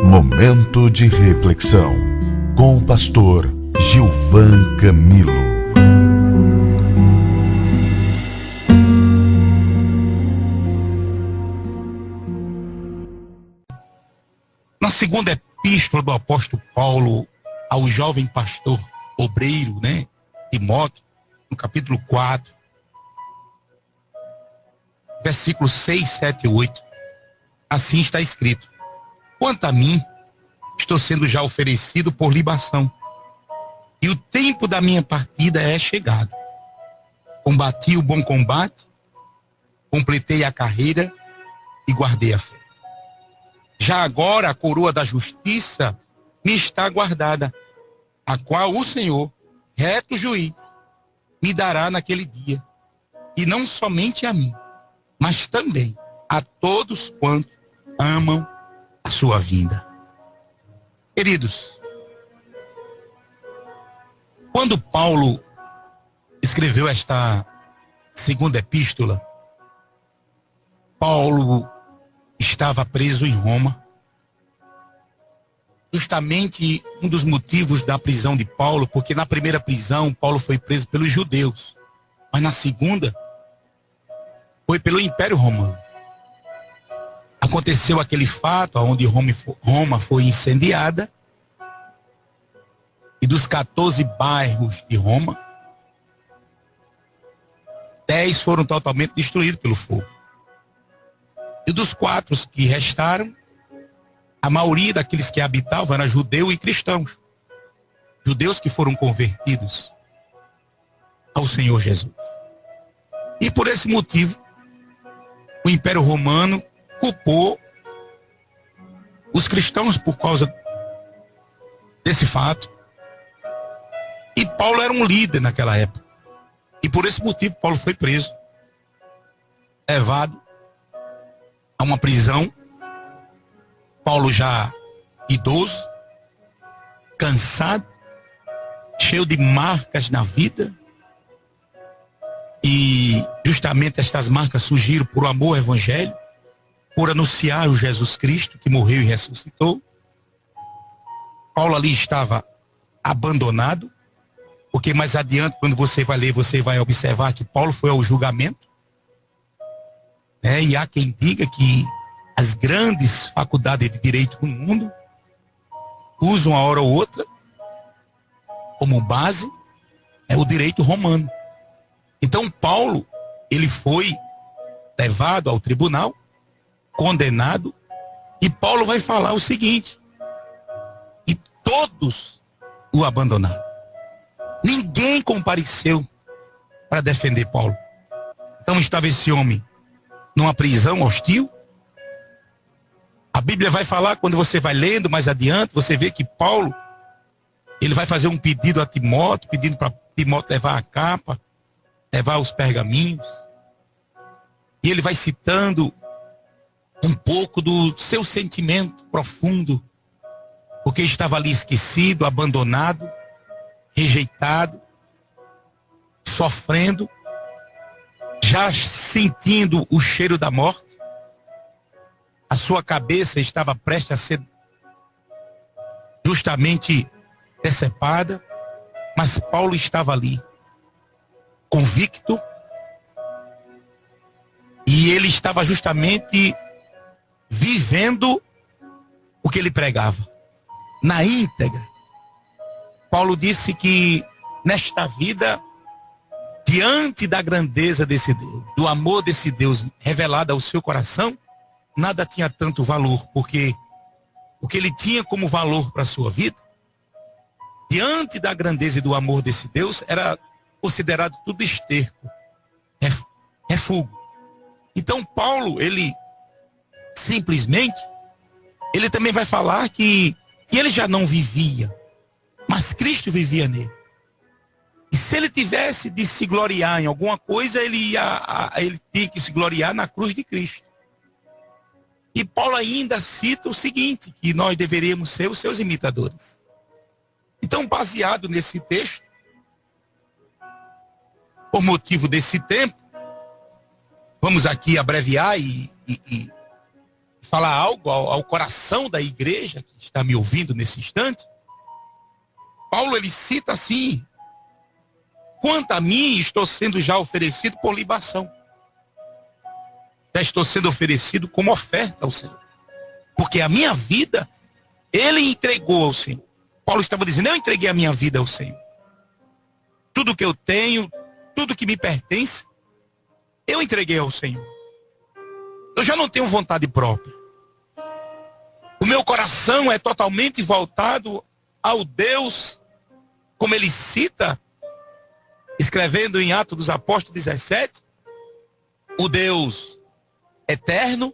Momento de reflexão com o pastor Gilvan Camilo. Na segunda epístola do apóstolo Paulo ao jovem pastor obreiro, Timóteo, no capítulo 4, versículos 6, 7 e 8, assim está escrito: quanto a mim, estou sendo já oferecido por libação, e o tempo da minha partida é chegado. Combati o bom combate, completei a carreira e guardei a fé. Já agora a coroa da justiça me está guardada, a qual o Senhor, reto juiz, me dará naquele dia, e não somente a mim, mas também a todos quantos amam a sua vinda. Queridos, quando Paulo escreveu esta segunda epístola, Paulo estava preso em Roma. Justamente um dos motivos da prisão de Paulo, porque na primeira prisão Paulo foi preso pelos judeus, mas na segunda foi pelo Império Romano. Aconteceu aquele fato onde Roma foi incendiada, e dos 14 bairros de Roma, 10 foram totalmente destruídos pelo fogo. E dos 4 que restaram, a maioria daqueles que habitavam eram judeus e cristãos. Judeus que foram convertidos ao Senhor Jesus. E por esse motivo, o Império Romano culpou os cristãos por causa desse fato. E Paulo era um líder naquela época. E por esse motivo Paulo foi preso, levado a uma prisão. Paulo já idoso, cansado, cheio de marcas na vida. E justamente estas marcas surgiram por amor ao evangelho, por anunciar o Jesus Cristo que morreu e ressuscitou. Paulo ali estava abandonado, porque mais adiante, quando você vai ler, você vai observar que Paulo foi ao julgamento, e há quem diga que as grandes faculdades de direito do mundo usam a hora ou outra como base o direito romano. Então Paulo, ele foi levado ao tribunal, condenado, e Paulo vai falar o seguinte: e todos o abandonaram. Ninguém compareceu para defender Paulo. Então estava esse homem numa prisão hostil. A Bíblia vai falar, quando você vai lendo mais adiante, você vê que Paulo, ele vai fazer um pedido a Timóteo, pedindo para Timóteo levar a capa, levar os pergaminhos. E ele vai citando um pouco do seu sentimento profundo, porque estava ali esquecido, abandonado, rejeitado, sofrendo, já sentindo o cheiro da morte. A sua cabeça estava prestes a ser justamente decepada, mas Paulo estava ali, convicto, e ele estava justamente vivendo o que ele pregava, na íntegra. Paulo disse que nesta vida, diante da grandeza desse Deus, do amor desse Deus revelado ao seu coração, nada tinha tanto valor, porque o que ele tinha como valor para a sua vida, diante da grandeza e do amor desse Deus, era considerado tudo esterco, refúgio. Então Paulo, ele simplesmente, ele também vai falar que ele já não vivia, mas Cristo vivia nele. E se ele tivesse de se gloriar em alguma coisa, ele tinha que se gloriar na cruz de Cristo. E Paulo ainda cita o seguinte, que nós deveríamos ser os seus imitadores. Então, baseado nesse texto, por motivo desse tempo, vamos aqui abreviar e falar algo ao coração da igreja que está me ouvindo nesse instante. Paulo, ele cita assim: quanto a mim, estou sendo já oferecido por libação. Já estou sendo oferecido como oferta ao Senhor. Porque a minha vida, ele entregou ao Senhor. Paulo estava dizendo: eu entreguei a minha vida ao Senhor. Tudo que eu tenho, tudo que me pertence, eu entreguei ao Senhor. Eu já não tenho vontade própria. O meu coração é totalmente voltado ao Deus, como ele cita, escrevendo em Atos dos Apóstolos 17, o Deus eterno,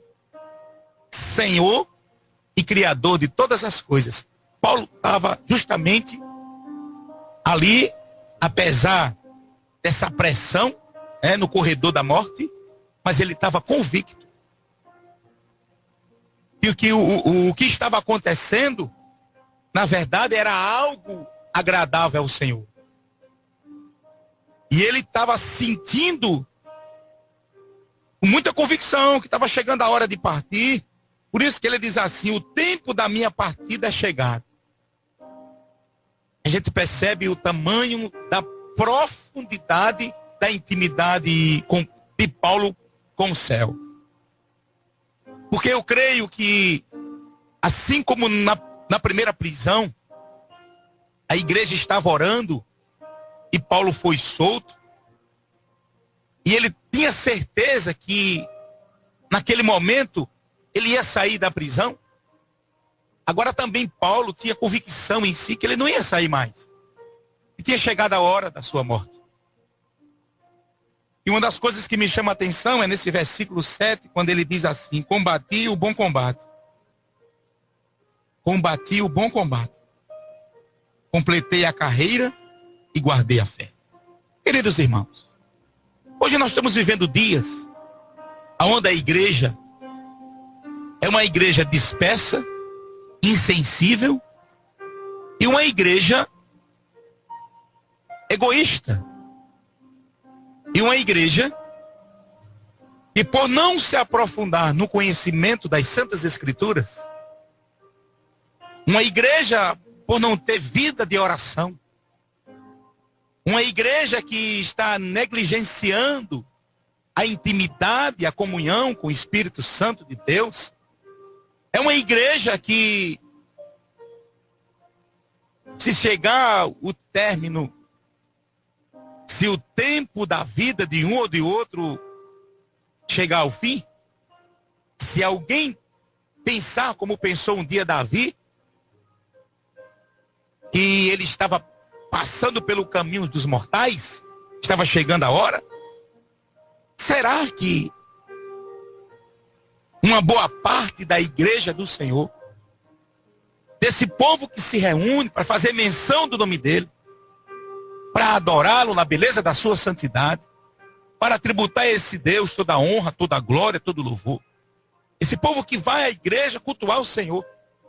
Senhor e Criador de todas as coisas. Paulo estava justamente ali, apesar dessa pressão, no corredor da morte, mas ele estava convicto de que o que estava acontecendo, na verdade, era algo agradável ao Senhor. E ele estava sentindo com muita convicção que estava chegando a hora de partir. Por isso que ele diz assim: o tempo da minha partida é chegado. A gente percebe o tamanho da profundidade da intimidade de Paulo com o céu. Porque eu creio que, assim como na primeira prisão, a igreja estava orando e Paulo foi solto, e ele tinha certeza que naquele momento ele ia sair da prisão. Agora também Paulo tinha convicção em si que ele não ia sair mais. E tinha chegado a hora da sua morte. E uma das coisas que me chama a atenção é nesse versículo 7, quando ele diz assim: combati o bom combate. Combati o bom combate. Completei a carreira e guardei a fé. Queridos irmãos, hoje nós estamos vivendo dias onde a igreja é uma igreja dispersa, insensível e uma igreja egoísta. E uma igreja que, por não se aprofundar no conhecimento das Santas Escrituras, uma igreja por não ter vida de oração, uma igreja que está negligenciando a intimidade, a comunhão com o Espírito Santo de Deus, é uma igreja que, se chegar o término, se o tempo da vida de um ou de outro chegar ao fim, se alguém pensar como pensou um dia Davi, que ele estava passando pelo caminho dos mortais, estava chegando a hora, será que uma boa parte da igreja do Senhor, desse povo que se reúne para fazer menção do nome dele, para adorá-lo na beleza da sua santidade, para tributar a esse Deus toda a honra, toda a glória, todo o louvor, esse povo que vai à igreja cultuar o Senhor,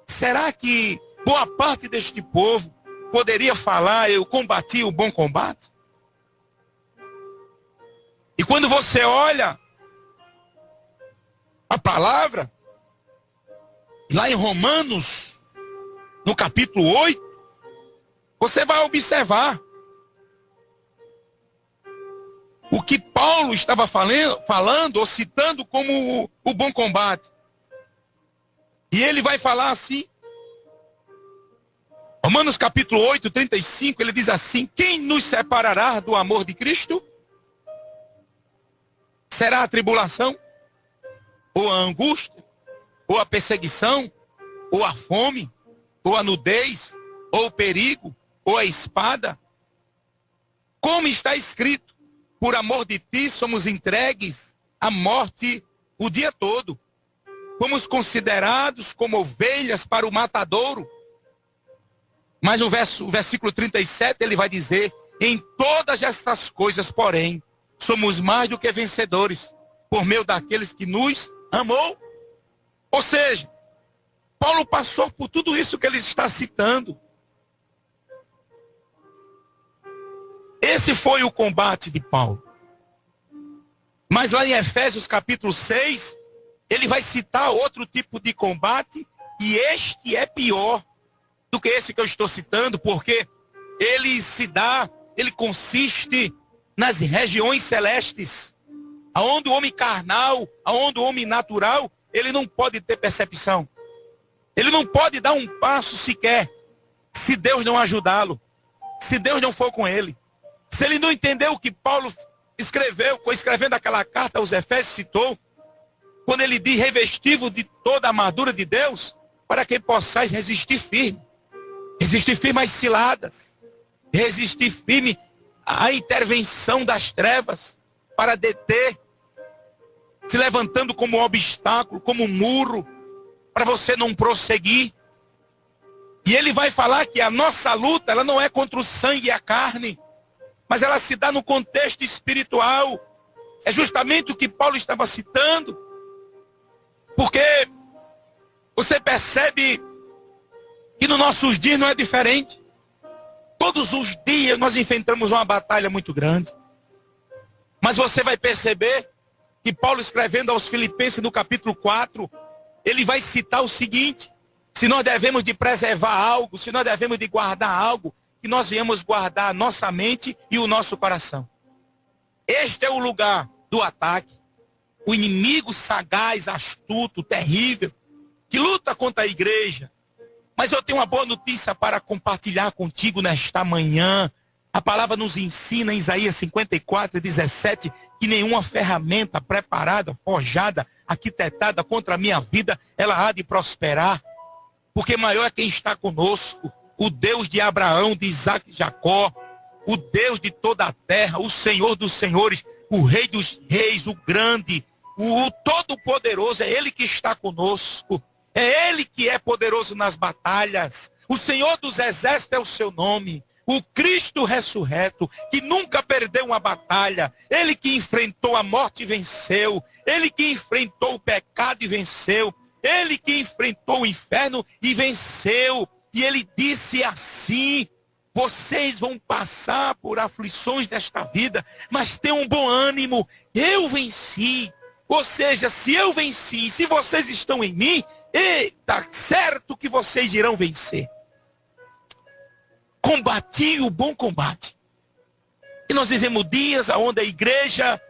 será que boa parte deste povo poderia falar: eu combati o bom combate? E quando você olha a palavra, lá em Romanos, no capítulo 8, você vai observar o que Paulo estava falando ou citando como o bom combate. E ele vai falar assim, Romanos capítulo 8, 35, ele diz assim: quem nos separará do amor de Cristo? Será a tribulação? Ou a angústia? Ou a perseguição? Ou a fome? Ou a nudez? Ou o perigo? Ou a espada? Como está escrito: por amor de ti somos entregues à morte o dia todo. Fomos considerados como ovelhas para o matadouro. Mas o versículo 37 ele vai dizer: em todas estas coisas, porém, somos mais do que vencedores, por meio daqueles que nos amou. Ou seja, Paulo passou por tudo isso que ele está citando. Esse foi o combate de Paulo. Mas lá em Efésios capítulo 6, Ele vai citar outro tipo de combate, e este é pior do que esse que eu estou citando, porque ele consiste nas regiões celestes, aonde o homem carnal, aonde o homem natural, ele não pode ter percepção. Ele não pode dar um passo sequer, se Deus não ajudá-lo, se Deus não for com ele. Se ele não entendeu o que Paulo escrevendo aquela carta aos Efésios, citou, quando ele diz: revesti-vos de toda a armadura de Deus, para que possais resistir firme às ciladas, resistir firme à intervenção das trevas, para deter, se levantando como um obstáculo, como um muro, para você não prosseguir. E ele vai falar que a nossa luta, ela não é contra o sangue e a carne, mas ela se dá no contexto espiritual. É justamente o que Paulo estava citando, porque você percebe que nos nossos dias não é diferente. Todos os dias nós enfrentamos uma batalha muito grande. Mas você vai perceber que Paulo, escrevendo aos Filipenses no capítulo 4, ele vai citar o seguinte: se nós devemos de preservar algo, se nós devemos de guardar algo, que nós viemos guardar a nossa mente e o nosso coração. Este é o lugar do ataque. O inimigo sagaz, astuto, terrível, que luta contra a igreja. Mas eu tenho uma boa notícia para compartilhar contigo nesta manhã. A palavra nos ensina em Isaías 54:17, que nenhuma ferramenta preparada, forjada, arquitetada contra a minha vida, ela há de prosperar. Porque maior é quem está conosco, o Deus de Abraão, de Isaac e Jacó, o Deus de toda a terra, o Senhor dos senhores, o Rei dos reis, o grande, o todo-poderoso. É Ele que está conosco, é Ele que é poderoso nas batalhas. O Senhor dos exércitos é o seu nome, o Cristo ressurreto, que nunca perdeu uma batalha. Ele que enfrentou a morte e venceu, Ele que enfrentou o pecado e venceu, Ele que enfrentou o inferno e venceu. E ele disse assim: vocês vão passar por aflições desta vida, mas tenham um bom ânimo, eu venci. Ou seja, se eu venci, se vocês estão em mim, está certo que vocês irão vencer. Combati o bom combate. E nós vivemos dias onde a igreja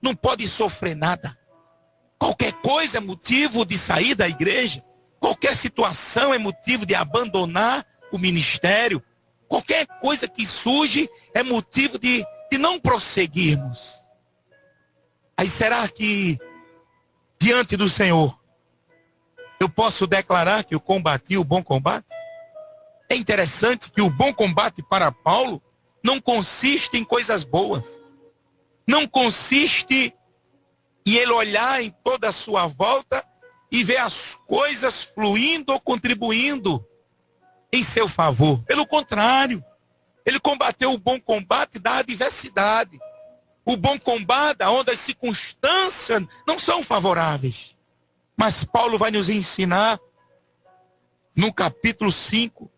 não pode sofrer nada. Qualquer coisa é motivo de sair da igreja. Qualquer situação é motivo de abandonar o ministério. Qualquer coisa que surge é motivo de não prosseguirmos. Aí será que diante do Senhor eu posso declarar que eu combati o bom combate? É interessante que o bom combate para Paulo não consiste em coisas boas. Não consiste em ele olhar em toda a sua volta e ver as coisas fluindo ou contribuindo em seu favor. Pelo contrário, ele combateu o bom combate da adversidade. O bom combate onde as circunstâncias não são favoráveis. Mas Paulo vai nos ensinar no capítulo 5,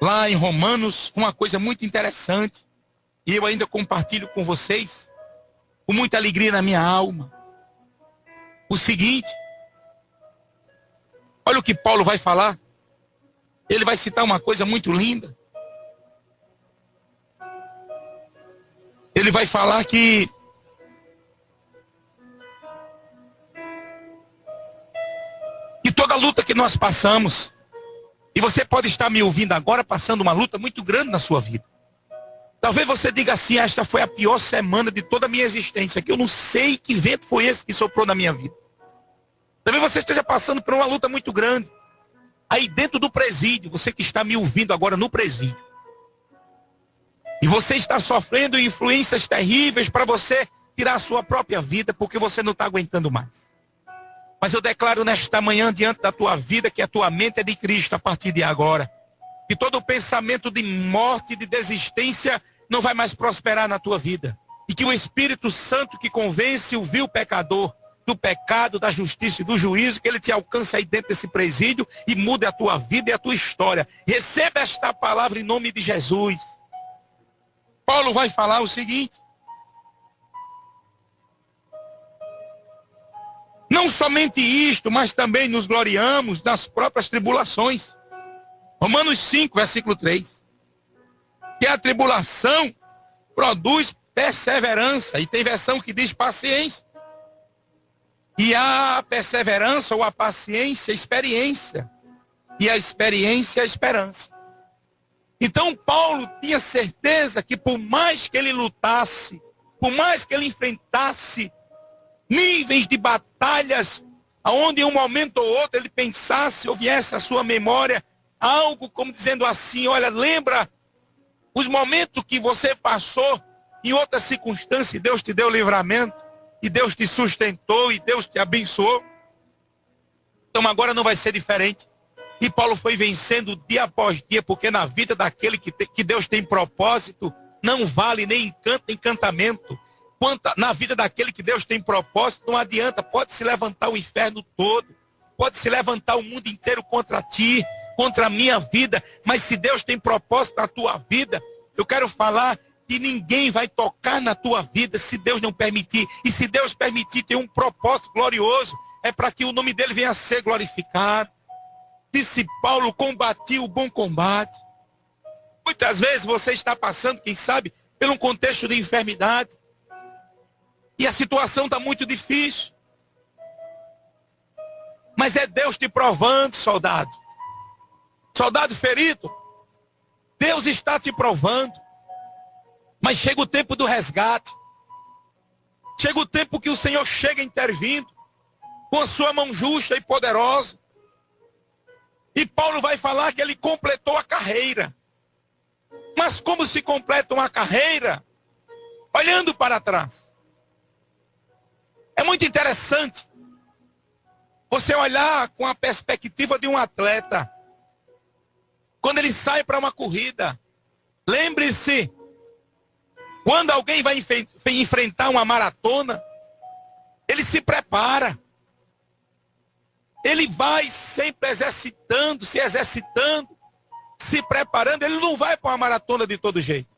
lá em Romanos, uma coisa muito interessante. E eu ainda compartilho com vocês, com muita alegria na minha alma. O seguinte: olha o que Paulo vai falar. Ele vai citar uma coisa muito linda. Ele vai falar que toda luta que nós passamos, e você pode estar me ouvindo agora passando uma luta muito grande na sua vida. Talvez você diga assim: esta foi a pior semana de toda a minha existência, que eu não sei que vento foi esse que soprou na minha vida. Talvez você esteja passando por uma luta muito grande. Aí dentro do presídio, você que está me ouvindo agora no presídio, e você está sofrendo influências terríveis para você tirar a sua própria vida, porque você não está aguentando mais. Mas eu declaro nesta manhã diante da tua vida que a tua mente é de Cristo a partir de agora. Que todo pensamento de morte, de desistência, não vai mais prosperar na tua vida. E que o Espírito Santo que convence o vil pecador do pecado, da justiça e do juízo, que ele te alcance aí dentro desse presídio e mude a tua vida e a tua história. Receba esta palavra em nome de Jesus. Paulo vai falar o seguinte: Não somente isto, mas também nos gloriamos nas próprias tribulações. Romanos 5, versículo 3. Que a tribulação produz perseverança. E tem versão que diz paciência. E a perseverança ou a paciência, experiência. E a experiência, a esperança. Então Paulo tinha certeza que por mais que ele lutasse, por mais que ele enfrentasse níveis de batalhas, aonde em um momento ou outro ele pensasse ou viesse à sua memória algo como dizendo assim, olha, lembra os momentos que você passou em outras circunstâncias, Deus te deu livramento, e Deus te sustentou, e Deus te abençoou. Então agora não vai ser diferente. E Paulo foi vencendo dia após dia, porque na vida daquele que Deus tem propósito, não vale nem encantamento. Na vida daquele que Deus tem propósito, não adianta, pode se levantar o inferno todo, pode se levantar o mundo inteiro contra ti, contra a minha vida, mas se Deus tem propósito na tua vida, eu quero falar que ninguém vai tocar na tua vida se Deus não permitir. E se Deus permitir, tem um propósito glorioso, é para que o nome dele venha a ser glorificado. Disse Paulo, combati o bom combate. Muitas vezes você está passando, quem sabe, por um contexto de enfermidade. E a situação está muito difícil. Mas é Deus te provando, soldado. Soldado ferido. Deus está te provando. Mas chega o tempo do resgate. Chega o tempo que o Senhor chega intervindo. Com a sua mão justa e poderosa. E Paulo vai falar que ele completou a carreira. Mas como se completa uma carreira? Olhando para trás. É muito interessante você olhar com a perspectiva de um atleta. Quando ele sai para uma corrida, lembre-se, quando alguém vai enfrentar uma maratona, ele se prepara. Ele vai sempre exercitando, se preparando. Ele não vai para uma maratona de todo jeito.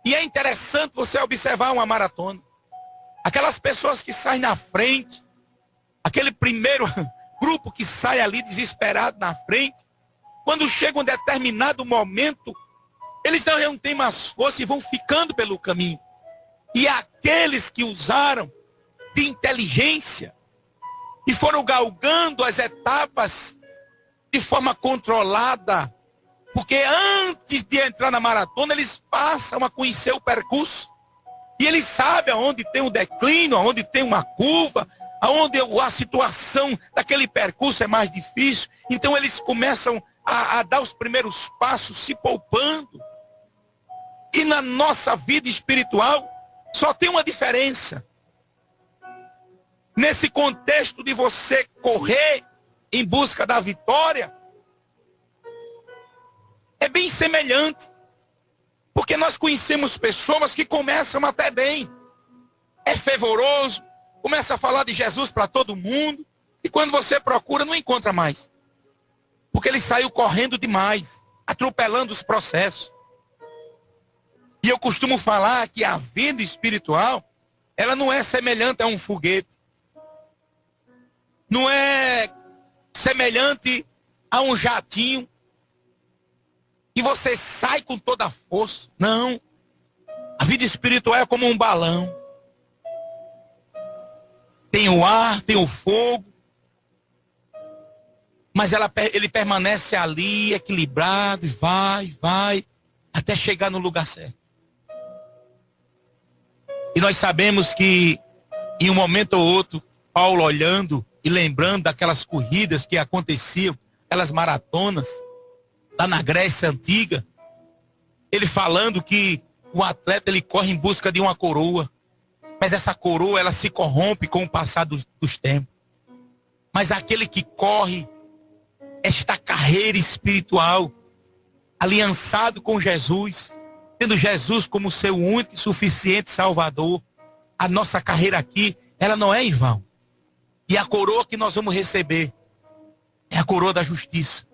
E é interessante você observar uma maratona. Aquelas pessoas que saem na frente, aquele primeiro grupo que sai ali desesperado na frente, quando chega um determinado momento, eles não têm mais força e vão ficando pelo caminho. E aqueles que usaram de inteligência e foram galgando as etapas de forma controlada, porque antes de entrar na maratona, eles passam a conhecer o percurso. E eles sabem aonde tem um declínio, aonde tem uma curva, aonde a situação daquele percurso é mais difícil. Então eles começam a dar os primeiros passos se poupando. E na nossa vida espiritual, só tem uma diferença. Nesse contexto de você correr em busca da vitória, é bem semelhante. Porque nós conhecemos pessoas que começam até bem. É fervoroso, começa a falar de Jesus para todo mundo, e quando você procura, não encontra mais. Porque ele saiu correndo demais, atropelando os processos. E eu costumo falar que a vida espiritual, ela não é semelhante a um foguete. Não é semelhante a um jatinho que você sai com toda a força. Não. A vida espiritual é como um balão. Tem o ar, tem o fogo. Mas ele permanece ali, equilibrado, e vai, até chegar no lugar certo. E nós sabemos que, em um momento ou outro, Paulo olhando e lembrando daquelas corridas que aconteciam, aquelas maratonas, lá na Grécia Antiga, ele falando que o atleta ele corre em busca de uma coroa, mas essa coroa ela se corrompe com o passar dos tempos. Mas aquele que corre esta carreira espiritual, aliançado com Jesus, tendo Jesus como seu único e suficiente Salvador, a nossa carreira aqui, ela não é em vão. E a coroa que nós vamos receber é a coroa da justiça.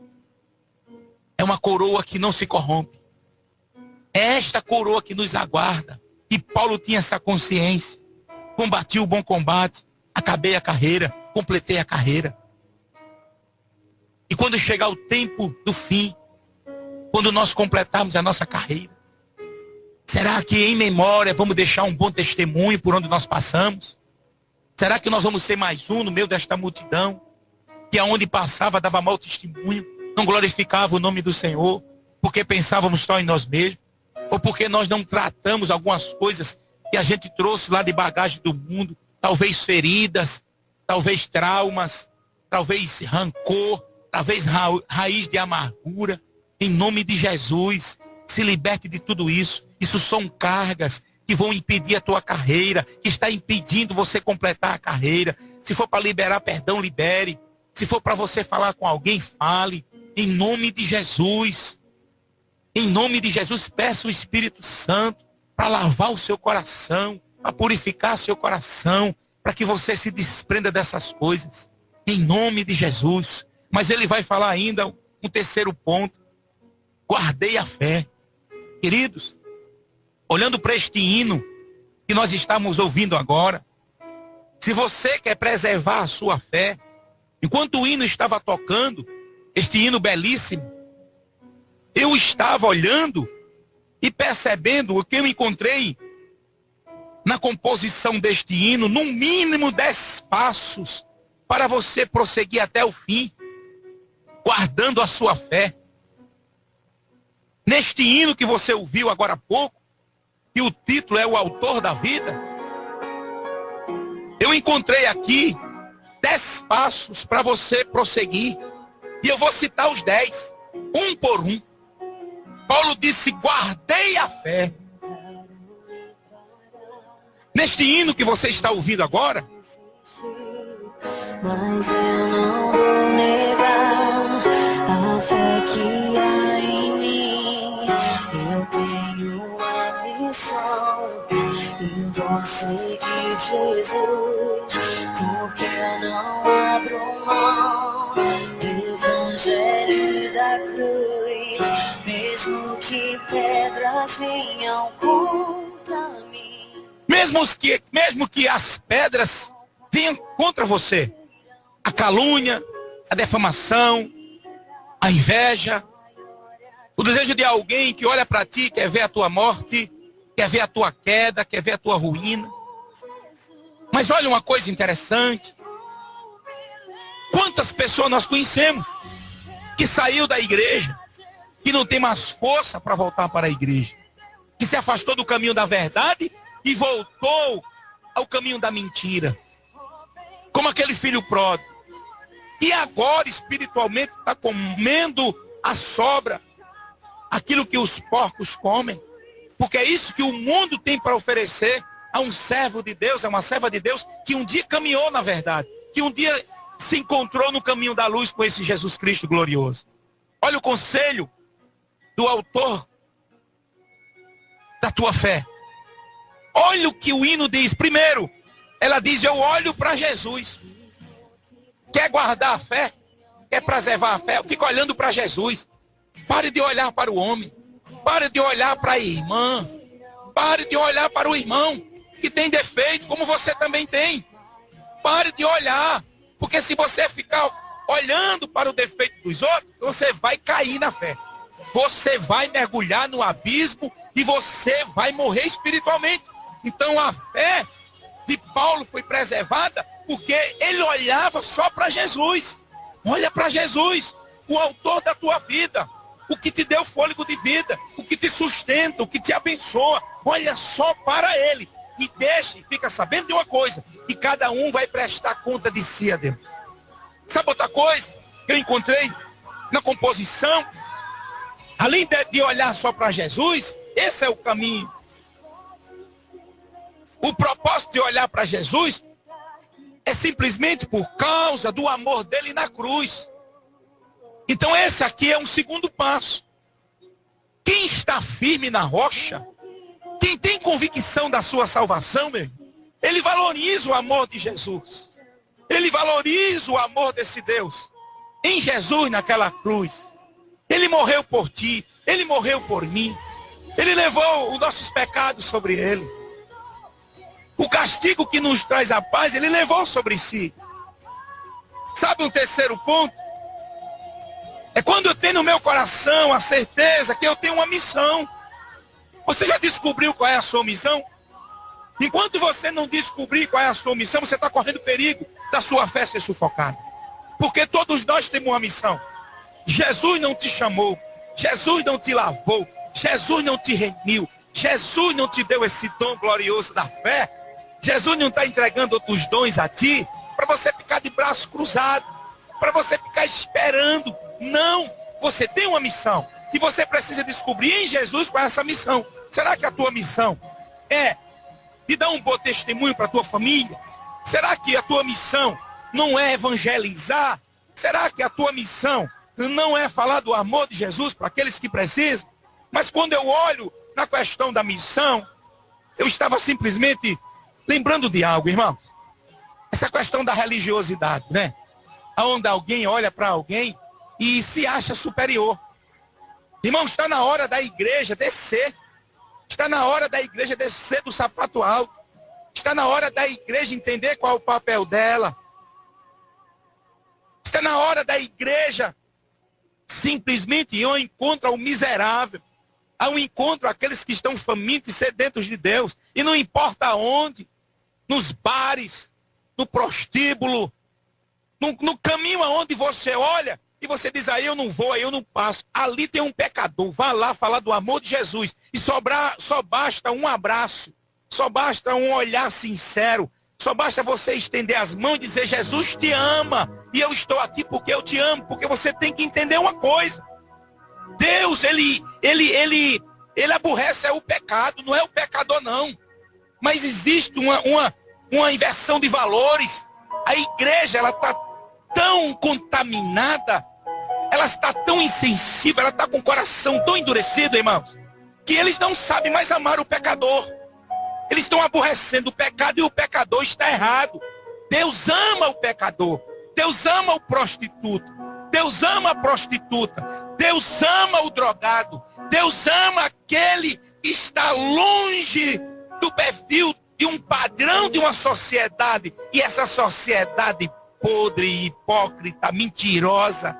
É uma coroa que não se corrompe. É esta coroa que nos aguarda. E Paulo tinha essa consciência. Combatiu o bom combate. acabei a carreira, completei a carreira. E quando chegar o tempo do fim, quando nós completarmos a nossa carreira, será que em memória vamos deixar um bom testemunho por onde nós passamos? Será que nós vamos ser mais um no meio desta multidão, que aonde passava dava mau testemunho, não glorificava o nome do Senhor, porque pensávamos só em nós mesmos, ou porque nós não tratamos algumas coisas que a gente trouxe lá de bagagem do mundo, talvez feridas, talvez traumas, talvez rancor, talvez raiz de amargura. Em nome de Jesus, se liberte de tudo isso. Isso são cargas que vão impedir a tua carreira, que está impedindo você completar a carreira. Se for para liberar perdão, libere. Se for para você falar com alguém, fale. Em nome de Jesus. Em nome de Jesus, peça o Espírito Santo para lavar o seu coração, para purificar seu coração, para que você se desprenda dessas coisas. Em nome de Jesus. Mas ele vai falar ainda um terceiro ponto. Guardei a fé. Queridos, olhando para este hino que nós estamos ouvindo agora, se você quer preservar a sua fé, enquanto o hino estava tocando, este hino belíssimo, eu estava olhando e percebendo o que eu encontrei na composição deste hino, no mínimo 10 passos para você prosseguir até o fim, guardando a sua fé. Neste hino que você ouviu agora há pouco, que o título é O Autor da Vida, eu encontrei aqui 10 passos para você prosseguir. E eu vou citar os 10, um por um. Paulo disse, guardei a fé. Neste hino que você está ouvindo agora, mas eu não vou negar a fé que há em mim. Eu tenho a missão e vou seguir Jesus, porque eu não abro mão do evangelho da cruz, mesmo que pedras venham contra mim. Mesmo que as pedras venham contra você, a calúnia, a defamação, a inveja, o desejo de alguém que olha para ti, quer ver a tua morte, quer ver a tua queda, quer ver a tua ruína. Mas olha uma coisa interessante. Quantas pessoas nós conhecemos que saiu da igreja, que não tem mais força para voltar para a igreja, que se afastou do caminho da verdade e voltou ao caminho da mentira. Como aquele filho pródigo, que agora espiritualmente está comendo a sobra, aquilo que os porcos comem, porque é isso que o mundo tem para oferecer a um servo de Deus, a uma serva de Deus, que um dia caminhou na verdade, que um dia se encontrou no caminho da luz com esse Jesus Cristo glorioso. Olha o conselho do autor da tua fé. Olha o que o hino diz. Primeiro, ela diz, eu olho para Jesus. Quer guardar a fé? Quer preservar a fé? Fica olhando para Jesus. Pare de olhar para o homem. Pare de olhar para a irmã. Pare de olhar para o irmão que tem defeito, como você também tem. Pare de olhar. Porque se você ficar olhando para o defeito dos outros, você vai cair na fé. Você vai mergulhar no abismo e você vai morrer espiritualmente. Então a fé de Paulo foi preservada porque ele olhava só para Jesus. Olha para Jesus, o autor da tua vida, o que te deu fôlego de vida, o que te sustenta, o que te abençoa. Olha só para ele e deixe, fica sabendo de uma coisa, que cada um vai prestar conta de si a Deus. Sabe outra coisa que eu encontrei na composição? Além de olhar só para Jesus, esse é o caminho. O propósito de olhar para Jesus é simplesmente por causa do amor dele na cruz. Então esse aqui é um segundo passo. Quem está firme na rocha, quem tem convicção da sua salvação, meu, ele valoriza o amor de Jesus. Ele valoriza o amor desse Deus. Em Jesus naquela cruz. Ele morreu por ti, ele morreu por mim. Ele levou os nossos pecados sobre ele. O castigo que nos traz a paz, ele levou sobre si. Sabe um terceiro ponto? É quando eu tenho no meu coração a certeza que eu tenho uma missão. Você já descobriu qual é a sua missão? Enquanto você não descobrir qual é a sua missão, você está correndo perigo da sua fé ser sufocada. Porque todos nós temos uma missão. Jesus não te chamou, Jesus não te lavou, Jesus não te remiu, Jesus não te deu esse dom glorioso da fé. Jesus não está entregando outros dons a ti para você ficar de braço cruzado, para você ficar esperando. Não, você tem uma missão e você precisa descobrir em Jesus qual é essa missão. Será que a tua missão é de dar um bom testemunho para a tua família? Será que a tua missão não é evangelizar? Será que a tua missão não é falar do amor de Jesus para aqueles que precisam? Mas quando eu olho na questão da missão, eu estava simplesmente lembrando de algo, irmão. Essa questão da religiosidade, né? Onde alguém olha para alguém e se acha superior. Irmão, está na hora da igreja descer. Está na hora da igreja descer do sapato alto. Está na hora da igreja entender qual é o papel dela. Está na hora da igreja simplesmente ir ao encontro ao miserável, ao encontro àqueles que estão famintos e sedentos de Deus. E não importa onde, nos bares, no prostíbulo, no caminho aonde você olha e você diz, aí eu não vou, aí eu não passo. Ali tem um pecador, vá lá falar do amor de Jesus. E só basta um abraço, só basta um olhar sincero, só basta você estender as mãos e dizer, Jesus te ama, e eu estou aqui porque eu te amo. Porque você tem que entender uma coisa. Deus, ele aborrece o pecado, não é o pecador não. Mas existe uma inversão de valores. A igreja, ela está tão contaminada, ela está tão insensível, ela está com o coração tão endurecido, irmãos, que eles não sabem mais amar o pecador. Eles estão aborrecendo o pecado e o pecador está errado. Deus ama o pecador, Deus ama o prostituto, Deus ama a prostituta, Deus ama o drogado, Deus ama aquele que está longe do perfil de um padrão de uma sociedade. E essa sociedade podre, hipócrita, mentirosa,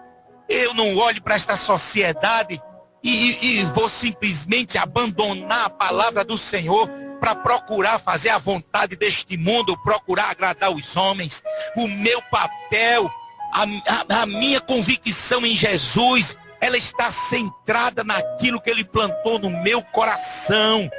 eu não olho para esta sociedade e vou simplesmente abandonar a palavra do Senhor para procurar fazer a vontade deste mundo, procurar agradar os homens. O meu papel, a minha convicção em Jesus, ela está centrada naquilo que Ele plantou no meu coração.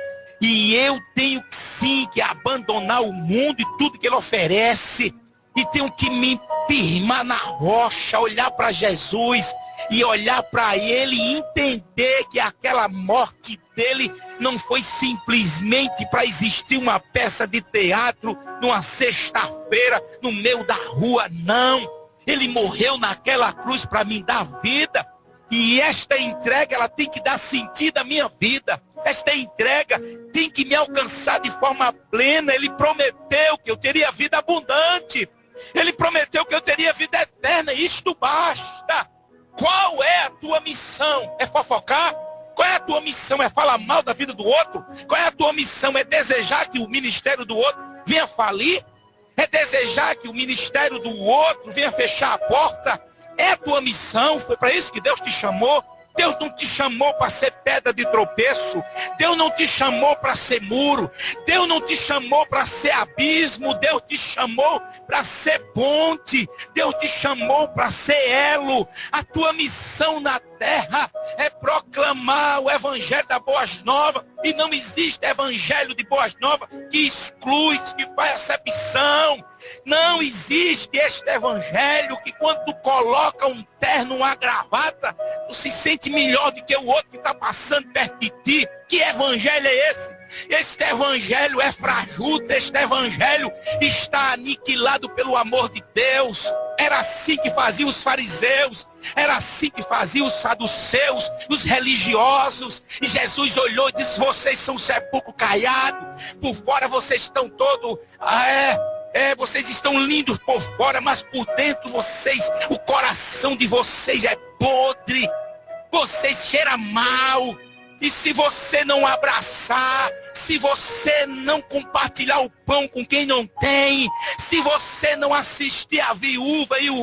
E eu tenho sim que abandonar o mundo e tudo que ele oferece. E tenho que me firmar na rocha, olhar para Jesus e olhar para Ele e entender que aquela morte dele não foi simplesmente para existir uma peça de teatro numa sexta-feira no meio da rua, não. Ele morreu naquela cruz para me dar vida. E esta entrega, ela tem que dar sentido à minha vida. Esta entrega tem que me alcançar de forma plena. Ele prometeu que eu teria vida abundante. Ele prometeu que eu teria vida eterna. Isto basta. Qual é a tua missão? É fofocar? Qual é a tua missão? É falar mal da vida do outro? Qual é a tua missão? É desejar que o ministério do outro venha falir? É desejar que o ministério do outro venha fechar a porta? É a tua missão? Foi para isso que Deus te chamou? Deus não te chamou para ser pedra de tropeço. Deus não te chamou para ser muro. Deus não te chamou para ser abismo. Deus te chamou para ser ponte. Deus te chamou para ser elo. A tua missão na terra é proclamar o evangelho da Boas Novas. E não existe evangelho de Boas Novas que exclui, que faz acepção. Não existe este evangelho que quando tu coloca um terno, uma gravata, tu se sente melhor do que o outro que está passando perto de ti. Que evangelho é esse? Este evangelho é frajuto, este evangelho está aniquilado pelo amor de Deus. Era assim que faziam os fariseus, era assim que faziam os saduceus, os religiosos. E Jesus olhou e disse, vocês são sepulcro caiado, por fora vocês estão todos, vocês estão lindos por fora, mas por dentro vocês, o coração de vocês é podre, vocês cheiram mal, E se você não abraçar, se você não compartilhar o pão com quem não tem, se você não assistir a viúva e o